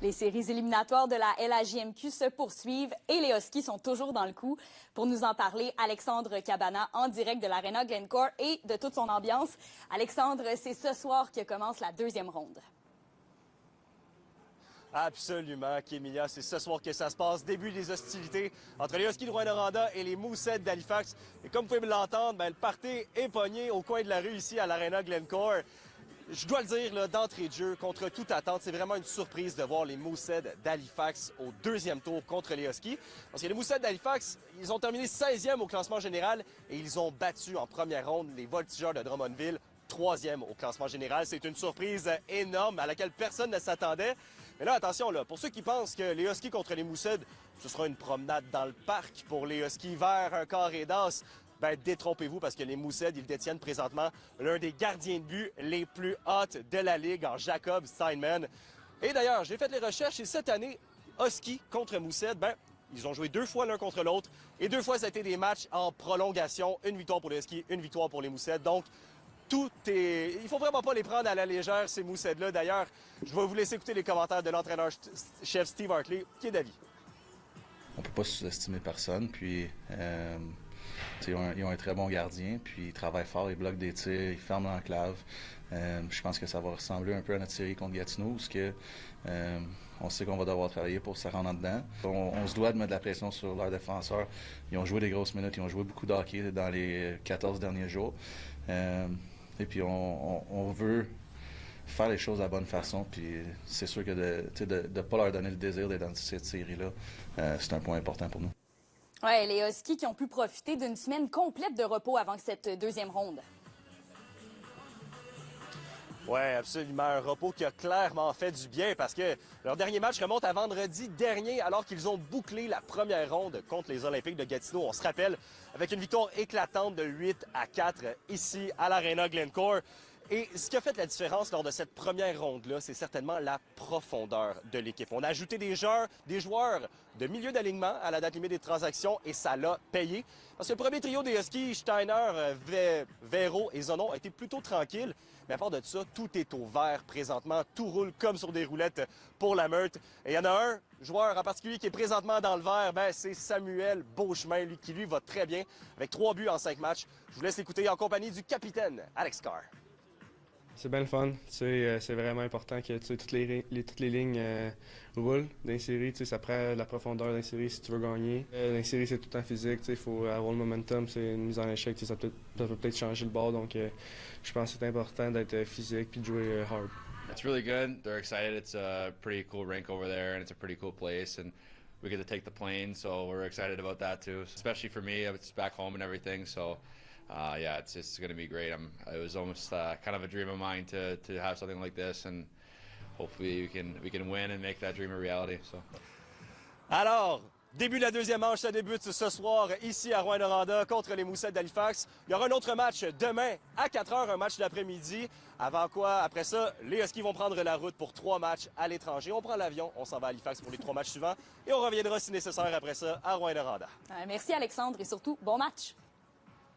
Les séries éliminatoires de la LHJMQ se poursuivent et les Huskies sont toujours dans le coup. Pour nous en parler, Alexandre Cabana en direct de l'Arena Glencore et de toute son ambiance. Alexandre, c'est ce soir que commence la deuxième ronde. Absolument, Kémilia. C'est ce soir que ça se passe. Début des hostilités entre les Huskies de Rouyn-Noranda et les Mooseheads d'Halifax. Et comme vous pouvez me l'entendre, le party est pogné au coin de la rue ici à l'Arena Glencore. Je dois le dire, là, d'entrée de jeu, contre toute attente, c'est vraiment une surprise de voir les Mooseheads d'Halifax au deuxième tour contre les Huskies. Parce que les Mooseheads d'Halifax, ils ont terminé 16e au classement général et ils ont battu en première ronde les Voltigeurs de Drummondville, 3e au classement général. C'est une surprise énorme à laquelle personne ne s'attendait. Mais là, attention, là, pour ceux qui pensent que les Huskies contre les Mooseheads, ce sera une promenade dans le parc pour les Huskies vers un carré d'as, détrompez-vous parce que les Mooseheads, ils détiennent présentement l'un des gardiens de but les plus hauts de la Ligue en Jacob Steinman. Et d'ailleurs, j'ai fait les recherches et cette année, Huskies contre Mooseheads, ils ont joué 2 fois l'un contre l'autre et 2 fois, ça a été des matchs en prolongation. Une victoire pour les Huskies, une victoire pour les Mooseheads. Donc, tout est... Il faut vraiment pas les prendre à la légère, ces Mooseheads-là. D'ailleurs, je vais vous laisser écouter les commentaires de l'entraîneur-chef Steve Hartley, qui est d'avis. On peut pas sous-estimer personne, puis ils ont un très bon gardien, puis ils travaillent fort, ils bloquent des tirs, ils ferment l'enclave. Je pense que ça va ressembler un peu à notre série contre Gatineau, parce que on sait qu'on va devoir travailler pour se rendre en dedans. On se doit de mettre de la pression sur leurs défenseurs. Ils ont joué des grosses minutes, ils ont joué beaucoup de hockey dans les 14 derniers jours. Et puis on veut faire les choses de la bonne façon, puis c'est sûr que de ne pas leur donner le désir d'être dans cette série-là, c'est un point important pour nous. Ouais, les Huskies qui ont pu profiter d'une semaine complète de repos avant cette deuxième ronde. Oui, absolument. Un repos qui a clairement fait du bien parce que leur dernier match remonte à vendredi dernier alors qu'ils ont bouclé la première ronde contre les Olympiques de Gatineau. On se rappelle, avec une victoire éclatante de 8-4 ici à l'Arena Glencore. Et ce qui a fait la différence lors de cette première ronde-là, c'est certainement la profondeur de l'équipe. On a ajouté des joueurs de milieu d'alignement à la date limite des transactions et ça l'a payé. Parce que le premier trio des Huskies, Steiner, Véro et Zonon, a été plutôt tranquille. Mais à part de ça, tout est au vert présentement. Tout roule comme sur des roulettes pour la Meurthe. Et il y en a un joueur en particulier qui est présentement dans le vert, c'est Samuel Beauchemin, lui qui va très bien avec 3 buts en 5 matchs. Je vous laisse l'écouter en compagnie du capitaine Alex Carr. C'est bien le fun. C'est vraiment important que toutes les lignes roulent dans les séries. Ça prend la profondeur dans les séries si tu veux gagner. Dans les séries, c'est tout le temps physique. Il faut avoir le momentum. C'est une mise en échec. Ça peut peut-être changer le bord. Donc, je pense que c'est important d'être physique et de jouer hard. It's really good. They're excited. It's a pretty cool rink over there, and it's a pretty cool place. And we get to take the plane, so we're excited about that too. Especially for me, it's back home and everything. So. Yeah, it's going to be great. It was almost kind of a dream of mine to have something like this, and hopefully we can win and make that dream a reality. So. Alors, début de la deuxième manche, ça débute ce soir ici à Rouyn-Noranda contre les Mooseheads d'Halifax. Il y aura un autre match demain à 4h, un match d'après-midi. Avant quoi, après ça, les Huskies vont prendre la route pour 3 matchs à l'étranger. On prend l'avion, on s'en va à Halifax pour les 3 matchs suivants et on reviendra si nécessaire après ça à Rouyn-Noranda. Merci Alexandre et surtout, bon match!